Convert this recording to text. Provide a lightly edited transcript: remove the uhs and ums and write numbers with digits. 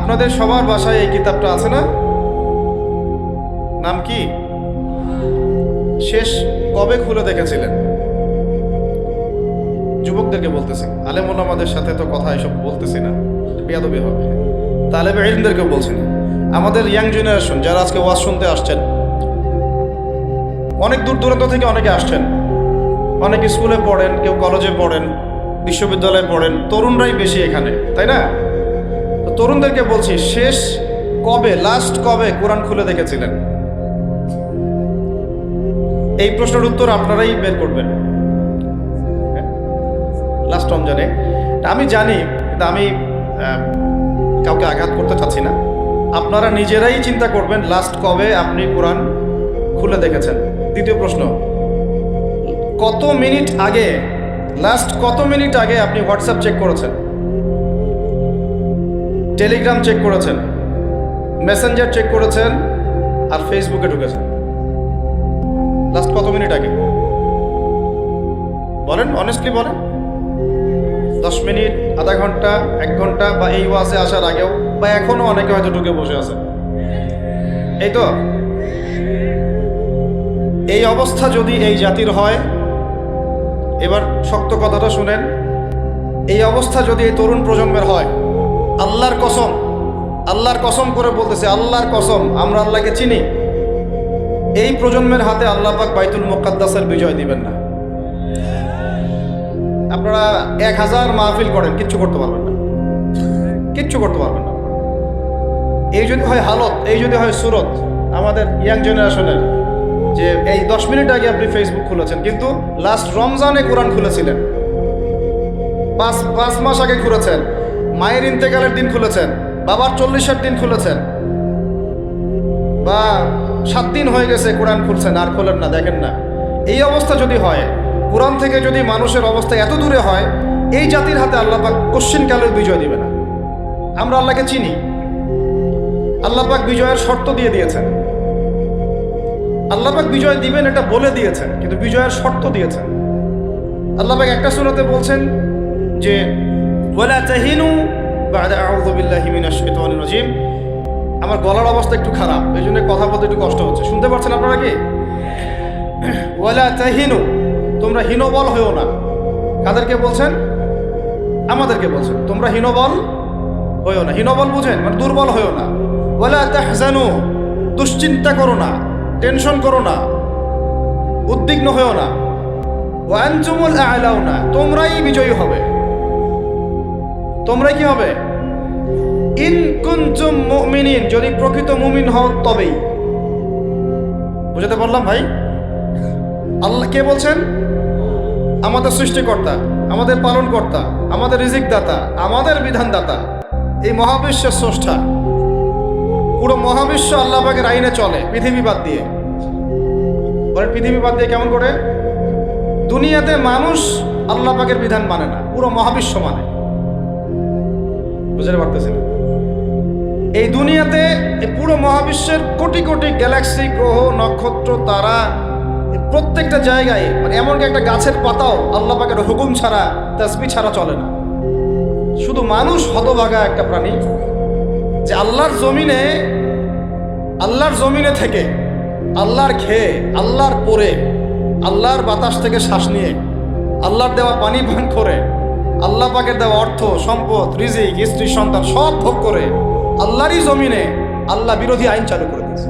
আপনাদের সবার বাসায় এই কিতাবটা আছে না? নাম কি? শেষ কবে খুলে দেখেছিলেন? যুবকদেরকে বলতেছি, আলেম ওলামাদের সাথে তো কথা এসব বলতেছি না, বেয়াদবি হবে। তালেবে ইলমদেরকেও বলছি না, আমাদের ইয়াং জেনারেশন যারা আজকে ওয়াজ শুনতে আসছেন, অনেক দূর দূরান্ত থেকে অনেকে আসছেন, অনেকে স্কুলে পড়েন, কেউ কলেজে পড়েন, বিশ্ববিদ্যালয়ে পড়েন, তরুণরাই বেশি এখানে, তাই না? তো তরুণদেরকে বলছি, শেষ কবে, লাস্ট কবে কোরআন খুলে দেখেছিলেন? এই প্রশ্নের উত্তর আপনারাই বের করবেন। লাস্ট রমজানে, আমি জানি, কিন্তু আমি কাউকে আঘাত করতে চাচ্ছি না। আপনারা নিজেরাই চিন্তা করবেন লাস্ট কবে আপনি কোরআন খুলে দেখেছেন। দ্বিতীয় প্রশ্ন, কত মিনিট আগে, লাস্ট কত মিনিট আগে আপনি হোয়াটসঅ্যাপ চেক করেছেন, টেলিগ্রাম চেক করেছেন, মেসেঞ্জার চেক করেছেন, আর ফেসবুকে ঢুকেছেন? লাস্ট কত মিনিট আগে বলেন, অনেস্টলি বলেন। 10 মিনিট, আধা ঘন্টা, 1 ঘন্টা, বা এই ওয়াজে আসার আগেও, বা এখনো অনেকে হয়তো ঢুকে বসে আছে। এই তো এই অবস্থা যদি এই জাতির হয়, এবার শক্ত কথাটা শুনেন, এই অবস্থা যদি এই তরুণ প্রজন্মের হয়, আল্লাহর কসম, আল্লাহর কসম করে বলতেছে, আল্লাহর কসম, আমরা আল্লাহকে চিনি, এই প্রজন্মের হাতে আল্লাহ পাক বাইতুল মুকাদ্দাসের বিজয় দিবেন না। আপনারা 1000 মাহফিল করেন, কিচ্ছু করতে পারবেন না, কিচ্ছু করতে পারবেন না। এই যদি হয় হালত, এই যদি হয় সুরত আমাদের ইয়াং জেনারেশনের, যে এই 10 মিনিট আগে আপনি ফেসবুক খুলেছেন, কিন্তু লাস্ট রমজানে কোরআন খুলেছিলেন, 5 মাস আগে খুলেছেন, মায়ের ইন্তেকালের দিন খুলেছেন, বাবার 40-এর দিন খুলেছেন, বা 7 দিন হয়ে গেছে কোরআন খুলছেন, আর খোলেন না, দেখেন না। এই অবস্থা যদি হয়, কোরআন থেকে যদি মানুষের অবস্থা এত দূরে হয়, এই জাতির হাতে আল্লাহ পাক কোশ্চিনকালের বিজয় দিবে না। আমরা আল্লাহকে চিনি, আল্লাহ পাক বিজয়ের শর্ত দিয়ে দিয়েছেন, আল্লাহ পাক বিজয় দিবেন এটা বলে দিয়েছেন, কিন্তু বিজয়ের শর্ত দিয়েছেন। আল্লাহ পাক একটা সূরাতে বলছেন যে ওয়ালা তাহিনু বা'দা আউযু বিল্লাহি মিনাশ শাইতানির রাজীম। আমার গলার অবস্থা একটু খারাপ, এই জন্য কথা বলতে একটু কষ্ট হচ্ছে, শুনতে পাচ্ছেন আপনারা কি? ওয়ালা তাহিনু, তোমরা হীনবল হইও না। কাদেরকে বলছেন? আমাদেরকে বলছেন, তোমরা হীনবল হইও না। হীনবল বুঝেন, মানে দুর্বল হইও না। ওয়ালা তাহজানু, দুশ্চিন্তা করো না, টেনশন করো না, উদ্বিগ্ন হইও না। ওয়া আনতুমুল আ'লাউনা, তোমরাই বিজয়ী হবে। তোমরাই কি হবে? ইন কুনতুম মুমিনিন, যদি প্রকৃত মুমিন হও তবেই। বুঝতে পারলাম ভাই? আল্লাহ কে বলছেন? আমাদের সৃষ্টিকর্তা, আমাদের পালনকর্তা, আমাদের রিজিক দাতা, আমাদের বিধানদাতা, এই মহাবিশ্বের স্রষ্টা। পুরো মহাবিশ্ব আল্লাহ পাকের আইনে চলে, পৃথিবী বাদ দিয়ে। বলেন পৃথিবী বাদ দিয়ে কেমন করে? দুনিয়াতে মানুষ আল্লাহ পাকের বিধান মানে না, পুরো মহাবিশ্ব মানে। বুঝতে পারতেছেন? এই দুনিয়াতে পুরো মহাবিশ্বের কোটি কোটি গ্যালাক্সি, গ্রহ, নক্ষত্র, তারা, প্রত্যেকটা জায়গায়, মানে এমনকি একটা গাছের পাতাও আল্লাহ পাকের হুকুম ছাড়া, তাসবিহ ছাড়া চলে না। শুধু মানুষ হতভাগা একটা প্রাণী, যে আল্লাহর জমিনে থেকে, আল্লাহর খেয়ে, আল্লাহর পরে, আল্লাহর বাতাস থেকে শ্বাস নিয়ে, আল্লাহর দেওয়া পানি পান করে, আল্লাহ পাকের দেওয়া অর্থ, সম্পদ, রিজিক, স্ত্রী, সন্তান সব ভোগ করে আল্লাহরই জমিনে আল্লাহ বিরোধী আইন চালু করে দিয়েছে।